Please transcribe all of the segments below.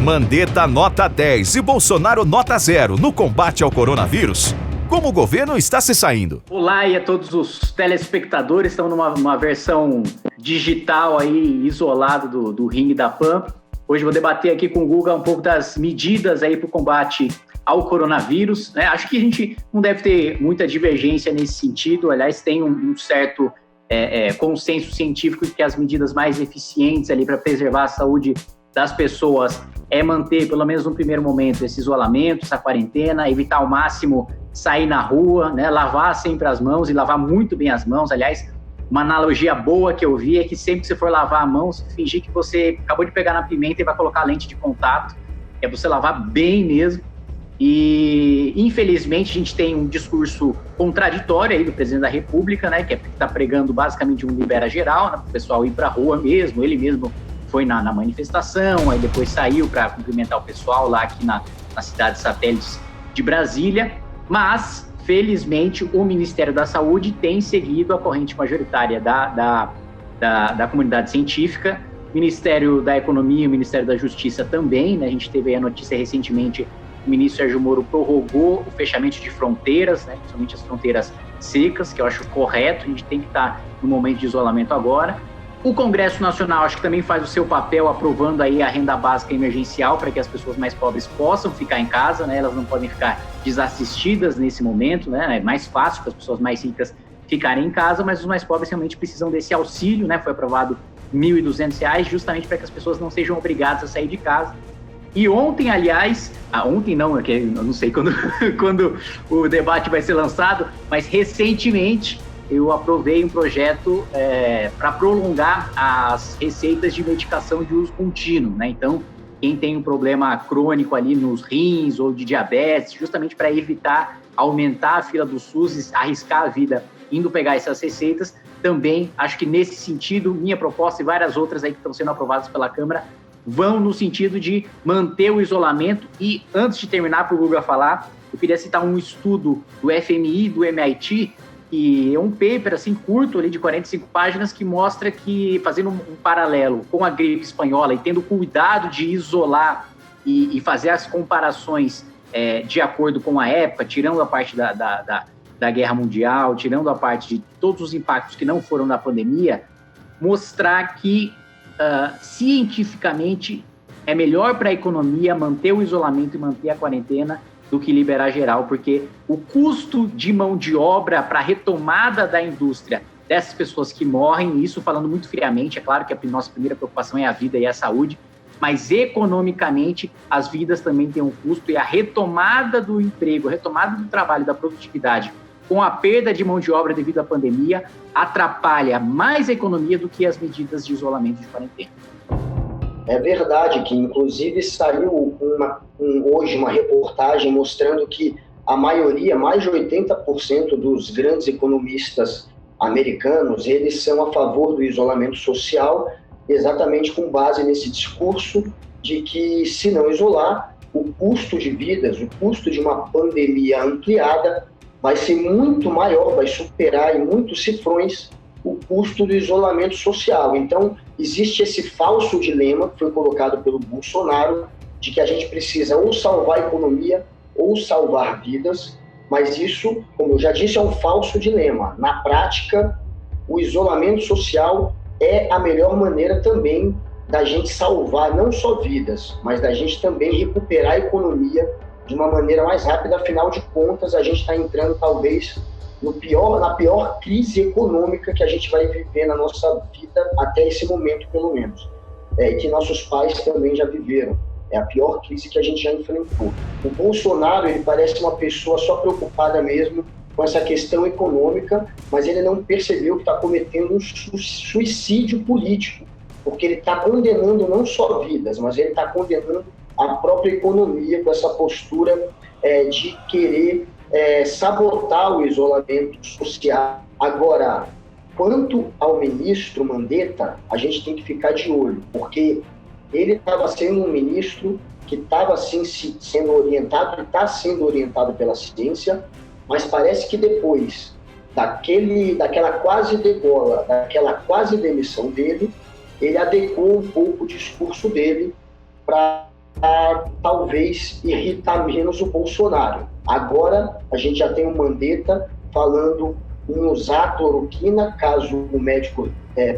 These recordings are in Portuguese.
Mandetta nota 10 e Bolsonaro nota 0 no combate ao coronavírus. Como o governo está se saindo? Olá e a todos os telespectadores, estamos numa versão digital aí, isolado do ringue da PAN. Hoje vou debater aqui com o Guga um pouco das medidas aí para o combate ao coronavírus, né? Acho que a gente não deve ter muita divergência nesse sentido, aliás, tem um certo consenso científico de que as medidas mais eficientes ali para preservar a saúde das pessoas é manter, pelo menos no primeiro momento, esse isolamento, essa quarentena, evitar ao máximo sair na rua, né? Lavar sempre as mãos e lavar muito bem as mãos. Aliás, uma analogia boa que eu vi é que sempre que você for lavar a mão, você fingir que você acabou de pegar na pimenta e vai colocar lente de contato, é você lavar bem mesmo. E, infelizmente, a gente tem um discurso contraditório aí do presidente da República, né, que está pregando basicamente um libera geral, né, para o pessoal ir para a rua mesmo. Ele mesmo foi na manifestação, aí depois saiu para cumprimentar o pessoal lá aqui na cidade satélites de Brasília, mas, felizmente, o Ministério da Saúde tem seguido a corrente majoritária da comunidade científica, o Ministério da Economia e o Ministério da Justiça também, né, a gente teve aí a notícia recentemente, o ministro Sérgio Moro prorrogou o fechamento de fronteiras, né, principalmente as fronteiras secas, que eu acho correto, a gente tem que estar no momento de isolamento agora. O Congresso Nacional acho que também faz o seu papel aprovando aí a renda básica emergencial para que as pessoas mais pobres possam ficar em casa, né? Elas não podem ficar desassistidas nesse momento, né? É mais fácil para as pessoas mais ricas ficarem em casa, mas os mais pobres realmente precisam desse auxílio, né? Foi aprovado R$ 1.200 justamente para que as pessoas não sejam obrigadas a sair de casa. E ontem, aliás, ontem não, eu não sei quando o debate vai ser lançado, mas recentemente eu aprovei um projeto para prolongar as receitas de medicação de uso contínuo, né? Então, quem tem um problema crônico ali nos rins ou de diabetes, justamente para evitar aumentar a fila do SUS e arriscar a vida indo pegar essas receitas, também acho que nesse sentido, minha proposta e várias outras aí que estão sendo aprovadas pela Câmara vão no sentido de manter o isolamento. E antes de terminar para o Guga falar, eu queria citar um estudo do FMI, do MIT, que é um paper assim, curto, ali, de 45 páginas, que mostra que, fazendo um paralelo com a gripe espanhola e tendo cuidado de isolar e fazer as comparações de acordo com a época, tirando a parte da guerra mundial, tirando a parte de todos os impactos que não foram da pandemia, mostrar que cientificamente é melhor para a economia manter o isolamento e manter a quarentena do que liberar geral, porque o custo de mão de obra para a retomada da indústria dessas pessoas que morrem, isso falando muito friamente, é claro que a nossa primeira preocupação é a vida e a saúde, mas economicamente as vidas também têm um custo, e a retomada do emprego, a retomada do trabalho, da produtividade, com a perda de mão de obra devido à pandemia, atrapalha mais a economia do que as medidas de isolamento de quarentena. É verdade que, inclusive, saiu hoje uma reportagem mostrando que a maioria, mais de 80% dos grandes economistas americanos, eles são a favor do isolamento social, exatamente com base nesse discurso de que, se não isolar, o custo de vidas, o custo de uma pandemia ampliada vai ser muito maior, vai superar em muitos cifrões o custo do isolamento social. Então, existe esse falso dilema que foi colocado pelo Bolsonaro, de que a gente precisa ou salvar a economia ou salvar vidas, mas isso, como eu já disse, é um falso dilema. Na prática, o isolamento social é a melhor maneira também da gente salvar não só vidas, mas da gente também recuperar a economia de uma maneira mais rápida. Afinal de contas, a gente está entrando talvez na pior crise econômica que a gente vai viver na nossa vida até esse momento, pelo menos. E que nossos pais também já viveram. É a pior crise que a gente já enfrentou. O Bolsonaro, ele parece uma pessoa só preocupada mesmo com essa questão econômica, mas ele não percebeu que está cometendo um suicídio político, porque ele está condenando não só vidas, mas ele está condenando a própria economia com essa postura de querer sabotar o isolamento social. Agora, quanto ao ministro Mandetta, a gente tem que ficar de olho, porque ele estava sendo um ministro que estava assim, sendo orientado, ele está sendo orientado pela ciência, mas parece que depois daquela quase degola, daquela quase demissão dele, ele adequou um pouco o discurso dele para talvez irritar menos o Bolsonaro. Agora a gente já tem o Mandetta falando em usar a cloroquina caso o médico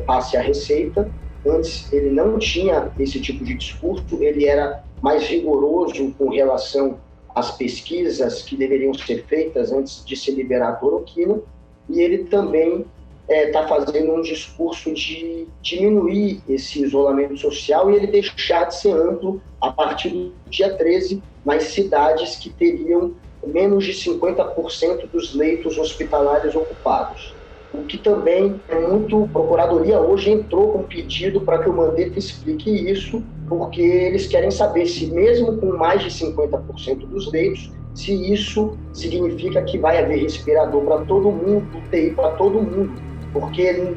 passe a receita. Antes ele não tinha esse tipo de discurso, ele era mais rigoroso com relação às pesquisas que deveriam ser feitas antes de se liberar a cloroquina, e ele também está fazendo um discurso de diminuir esse isolamento social e ele deixar de ser amplo a partir do dia 13 nas cidades que teriam menos de 50% dos leitos hospitalares ocupados. O que também é muito... A Procuradoria hoje entrou com pedido para que o Mandetta explique isso, porque eles querem saber se mesmo com mais de 50% dos leitos, se isso significa que vai haver respirador para todo mundo, UTI para todo mundo, porque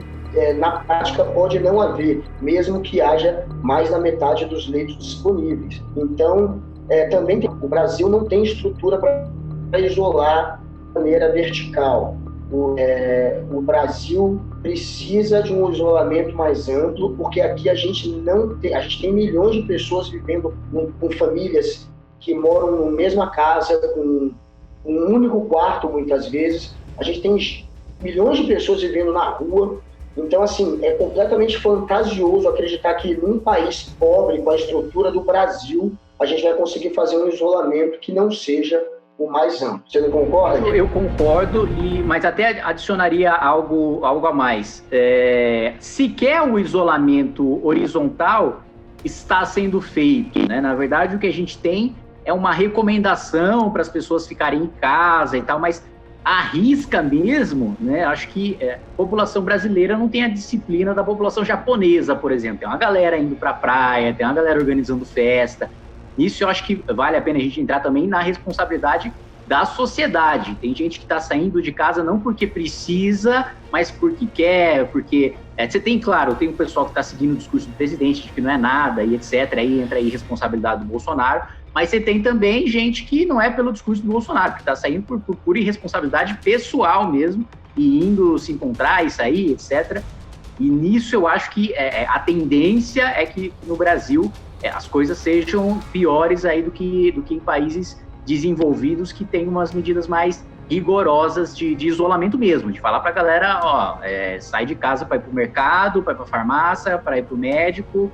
na prática pode não haver, mesmo que haja mais da metade dos leitos disponíveis. Então, também o Brasil não tem estrutura para isolar de maneira vertical. O Brasil precisa de um isolamento mais amplo, porque aqui a gente tem milhões de pessoas vivendo com famílias que moram na mesma casa, com um único quarto, muitas vezes. A gente tem milhões de pessoas vivendo na rua. Então, assim, é completamente fantasioso acreditar que num país pobre, com a estrutura do Brasil, a gente vai conseguir fazer um isolamento que não seja o mais amplo. Você não concorda? Eu concordo, mas até adicionaria algo a mais. Sequer o isolamento horizontal está sendo feito, né? Na verdade, o que a gente tem é uma recomendação para as pessoas ficarem em casa e tal, mas arrisca mesmo, né? Acho que a população brasileira não tem a disciplina da população japonesa, por exemplo. Tem uma galera indo para a praia, tem uma galera organizando festa. Isso eu acho que vale a pena a gente entrar também na responsabilidade da sociedade. Tem gente que está saindo de casa não porque precisa, mas porque quer, porque... Você tem, claro, tem um pessoal que está seguindo o discurso do presidente, de que não é nada, e etc., aí entra aí a responsabilidade do Bolsonaro, mas você tem também gente que não é pelo discurso do Bolsonaro, que está saindo por pura irresponsabilidade pessoal mesmo, e indo se encontrar e sair, etc., e nisso eu acho que a tendência é que no Brasil as coisas sejam piores aí do que em países desenvolvidos que têm umas medidas mais rigorosas de isolamento mesmo, de falar pra galera, sai de casa para ir pro mercado, para ir pra farmácia, para ir pro médico,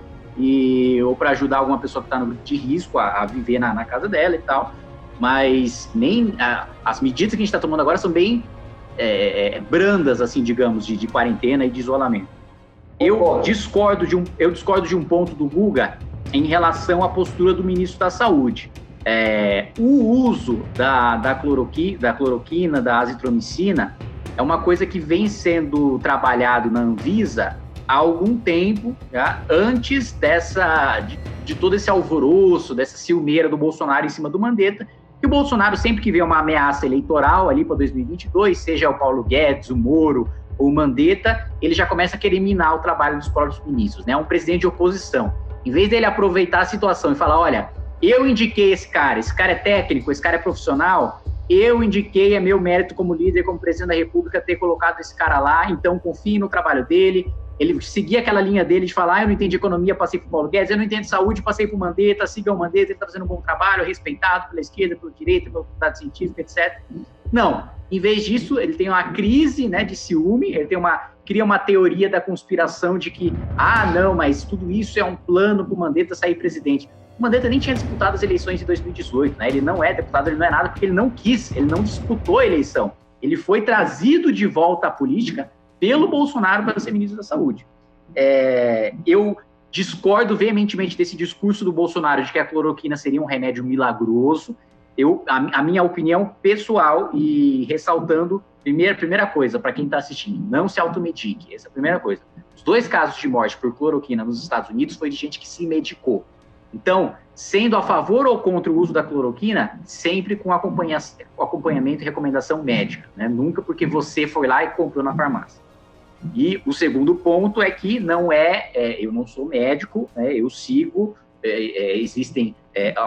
ou para ajudar alguma pessoa que está no grupo de risco a viver na casa dela e tal. Mas as medidas que a gente está tomando agora são bem brandas, assim, digamos, de quarentena e de isolamento. Eu discordo de um ponto do Guga em relação à postura do ministro da Saúde. O uso da cloroquina, da azitromicina, é uma coisa que vem sendo trabalhado na Anvisa há algum tempo, já, antes de todo esse alvoroço, dessa ciumeira do Bolsonaro em cima do Mandetta, que o Bolsonaro, sempre que vê uma ameaça eleitoral ali para 2022, seja o Paulo Guedes, o Moro ou o Mandetta, ele já começa a querer minar o trabalho dos próprios ministros, né? Um presidente de oposição. Em vez dele aproveitar a situação e falar, olha, eu indiquei esse cara é técnico, esse cara é profissional, eu indiquei, é meu mérito como líder, como presidente da República, ter colocado esse cara lá, então confie no trabalho dele. Ele seguia aquela linha dele de falar, eu não entendo de economia, passei para o Paulo Guedes, eu não entendo de saúde, passei para o Mandetta, siga o Mandetta, ele está fazendo um bom trabalho, respeitado pela esquerda, pela direita, pela faculdade científica, etc. Não, em vez disso, ele tem uma crise, né, de ciúme, ele cria uma teoria da conspiração de que, não, mas tudo isso é um plano para o Mandetta sair presidente. O Mandetta nem tinha disputado as eleições de 2018, né? Ele não é deputado, ele não é nada, porque ele não quis, ele não disputou a eleição. Ele foi trazido de volta à política pelo Bolsonaro para ser ministro da Saúde. Eu discordo veementemente desse discurso do Bolsonaro de que a cloroquina seria um remédio milagroso. A minha opinião pessoal, e ressaltando, primeira coisa, para quem está assistindo, não se automedique, essa é a primeira coisa. Os 2 casos de morte por cloroquina nos Estados Unidos foi de gente que se medicou. Então, sendo a favor ou contra o uso da cloroquina, sempre com acompanhamento e recomendação médica, né? Nunca porque você foi lá e comprou na farmácia. E o segundo ponto é que eu não sou médico, né? Eu sigo, existem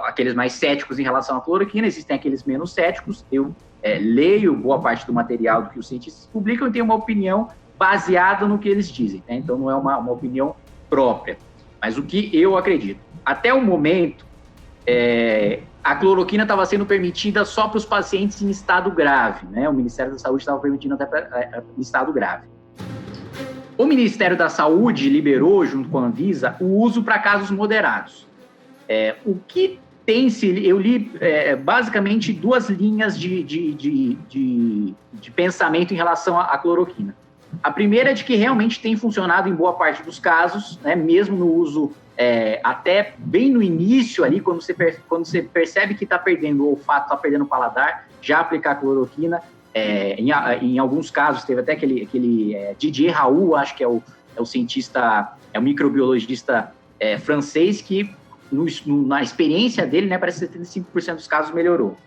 aqueles mais céticos em relação à cloroquina, existem aqueles menos céticos, eu leio boa parte do material do que os cientistas publicam e tenho uma opinião baseada no que eles dizem, né? Então não é uma opinião própria. Mas o que eu acredito, até o momento, a cloroquina estava sendo permitida só para os pacientes em estado grave, né? O Ministério da Saúde estava permitindo até em estado grave. O Ministério da Saúde liberou, junto com a Anvisa, o uso para casos moderados. O que eu li basicamente duas linhas de pensamento em relação à cloroquina. A primeira é de que realmente tem funcionado em boa parte dos casos, né, mesmo no uso até bem no início ali, quando você percebe que está perdendo o olfato, está perdendo o paladar, já aplicar cloroquina. Em alguns casos, teve até aquele Didier Raoult, acho que é o cientista, é o microbiologista francês, que na experiência dele, né, parece que 75% dos casos melhorou.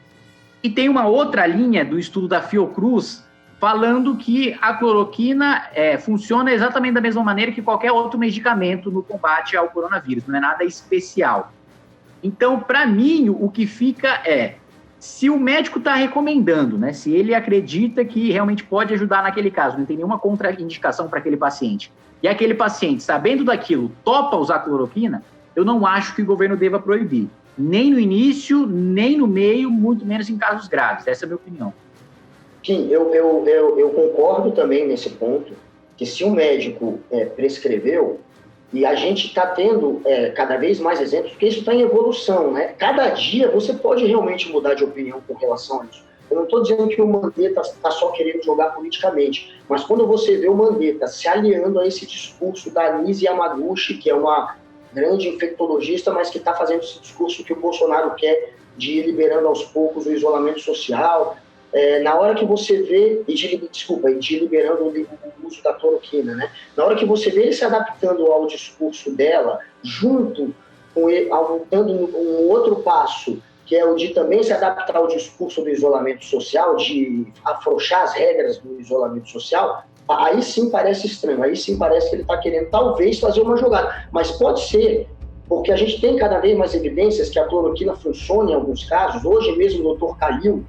E tem uma outra linha do estudo da Fiocruz, falando que a cloroquina funciona exatamente da mesma maneira que qualquer outro medicamento no combate ao coronavírus, não é nada especial. Então, para mim, o que fica se o médico está recomendando, né, se ele acredita que realmente pode ajudar naquele caso, não tem nenhuma contraindicação para aquele paciente, e aquele paciente, sabendo daquilo, topa usar cloroquina, eu não acho que o governo deva proibir. Nem no início, nem no meio, muito menos em casos graves. Essa é a minha opinião. Sim, eu concordo também nesse ponto, que se o médico prescreveu, e a gente está tendo cada vez mais exemplos, porque isso está em evolução, né? Cada dia você pode realmente mudar de opinião com relação a isso. Eu não estou dizendo que o Mandetta está só querendo jogar politicamente, mas quando você vê o Mandetta se aliando a esse discurso da Nise Yamaguchi, que é uma grande infectologista, mas que está fazendo esse discurso que o Bolsonaro quer de ir liberando aos poucos o isolamento social, na hora que você vê, de liberando o uso da cloroquina, né? Na hora que você vê ele se adaptando ao discurso dela, junto com ele, dando um outro passo, que é o de também se adaptar ao discurso do isolamento social, de afrouxar as regras do isolamento social, aí sim parece estranho, aí sim parece que ele está querendo talvez fazer uma jogada, mas pode ser, porque a gente tem cada vez mais evidências que a cloroquina funciona em alguns casos. Hoje mesmo o Dr. Khalil,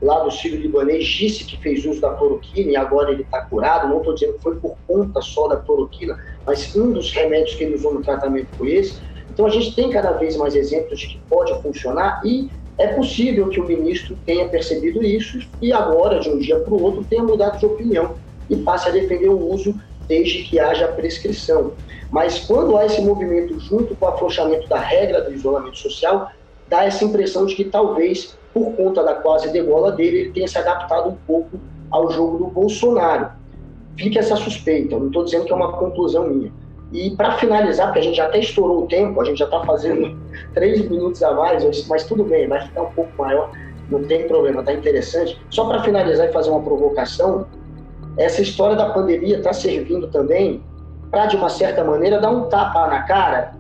lá do Sírio-Libanês, disse que fez uso da cloroquina e agora ele está curado. Não estou dizendo que foi por conta só da cloroquina, mas um dos remédios que ele usou no tratamento foi esse. Então a gente tem cada vez mais exemplos de que pode funcionar e é possível que o ministro tenha percebido isso e agora, de um dia para o outro, tenha mudado de opinião e passe a defender o uso desde que haja prescrição. Mas quando há esse movimento junto com o afrouxamento da regra do isolamento social, dá essa impressão de que talvez, por conta da quase degola dele, ele tenha se adaptado um pouco ao jogo do Bolsonaro. Fica essa suspeita, eu não estou dizendo que é uma conclusão minha. E para finalizar, porque a gente já até estourou o tempo, a gente já está fazendo 3 minutos a mais, mas tudo bem, vai ficar um pouco maior, não tem problema, está interessante. Só para finalizar e fazer uma provocação, essa história da pandemia está servindo também para, de uma certa maneira, dar um tapa na cara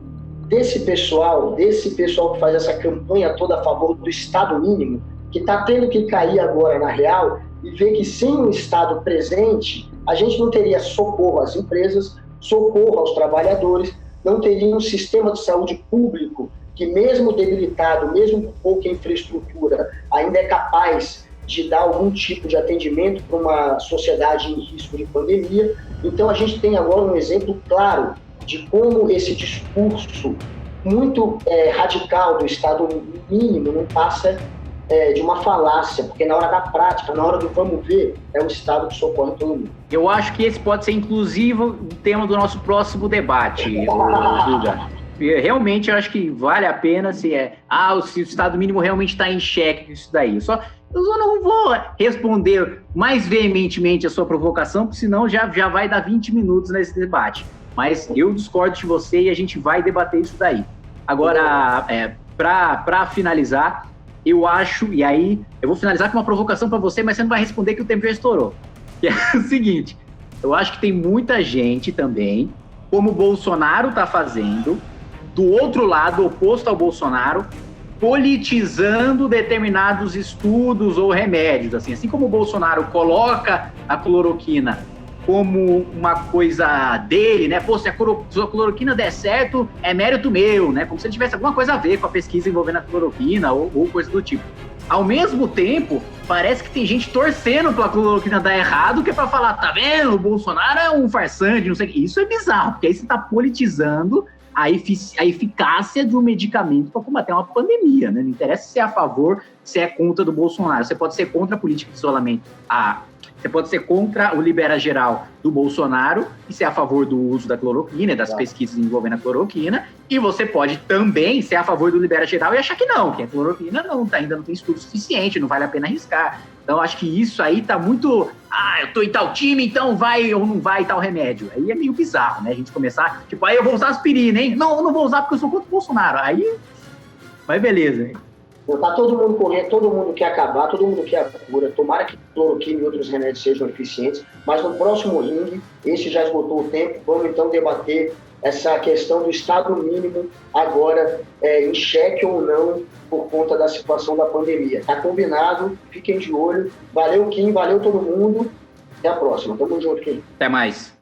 desse pessoal que faz essa campanha toda a favor do Estado mínimo, que está tendo que cair agora na real e ver que sem um Estado presente, a gente não teria socorro às empresas, socorro aos trabalhadores, não teria um sistema de saúde público que, mesmo debilitado, mesmo com pouca infraestrutura, ainda é capaz de dar algum tipo de atendimento para uma sociedade em risco de pandemia. Então a gente tem agora um exemplo claro de como esse discurso muito radical do Estado mínimo não passa de uma falácia, porque na hora da prática, na hora do vamos ver, é o Estado que socorre todo mundo. Eu acho que esse pode ser, inclusive, o tema do nosso próximo debate, Duda. Realmente, eu acho que vale a pena se o Estado mínimo realmente está em xeque com isso daí. Eu só não vou responder mais veementemente a sua provocação, porque senão já vai dar 20 minutos nesse debate. Mas eu discordo de você e a gente vai debater isso daí. Agora, para finalizar, eu acho, e aí eu vou finalizar com uma provocação para você, mas você não vai responder que o tempo já estourou. Que é o seguinte, eu acho que tem muita gente também, como o Bolsonaro está fazendo, do outro lado, oposto ao Bolsonaro, politizando determinados estudos ou remédios. Assim como o Bolsonaro coloca a cloroquina como uma coisa dele, né? Pô, se a cloroquina der certo, é mérito meu, né? Como se ele tivesse alguma coisa a ver com a pesquisa envolvendo a cloroquina ou coisa do tipo. Ao mesmo tempo, parece que tem gente torcendo pra cloroquina dar errado, que é pra falar, tá vendo? O Bolsonaro é um farsante, não sei o que. Isso é bizarro, porque aí você tá politizando a eficácia de um medicamento para combater uma pandemia, né? Não interessa se é a favor, se é contra do Bolsonaro. Você pode ser contra a política de isolamento, você pode ser contra o libera geral do Bolsonaro e ser a favor do uso da cloroquina, das pesquisas envolvendo a cloroquina, e você pode também ser a favor do libera geral e achar que não, que a cloroquina ainda não tem estudo suficiente, não vale a pena arriscar. Então, acho que isso aí tá muito... eu tô em tal time, então vai ou não vai tal remédio. Aí é meio bizarro, né? A gente começar, tipo, eu vou usar aspirina, hein? Não, eu não vou usar porque eu sou contra o Bolsonaro. Aí, mas beleza, hein? Tá todo mundo correndo, todo mundo quer acabar, todo mundo quer a cura. Tomara que cloroquina e outros remédios sejam eficientes, mas no próximo ringue, esse já esgotou o tempo, vamos então debater essa questão do estado mínimo agora em xeque ou não por conta da situação da pandemia. Tá combinado, fiquem de olho. Valeu, Kim, valeu todo mundo. Até a próxima. Tamo junto, Kim. Até mais.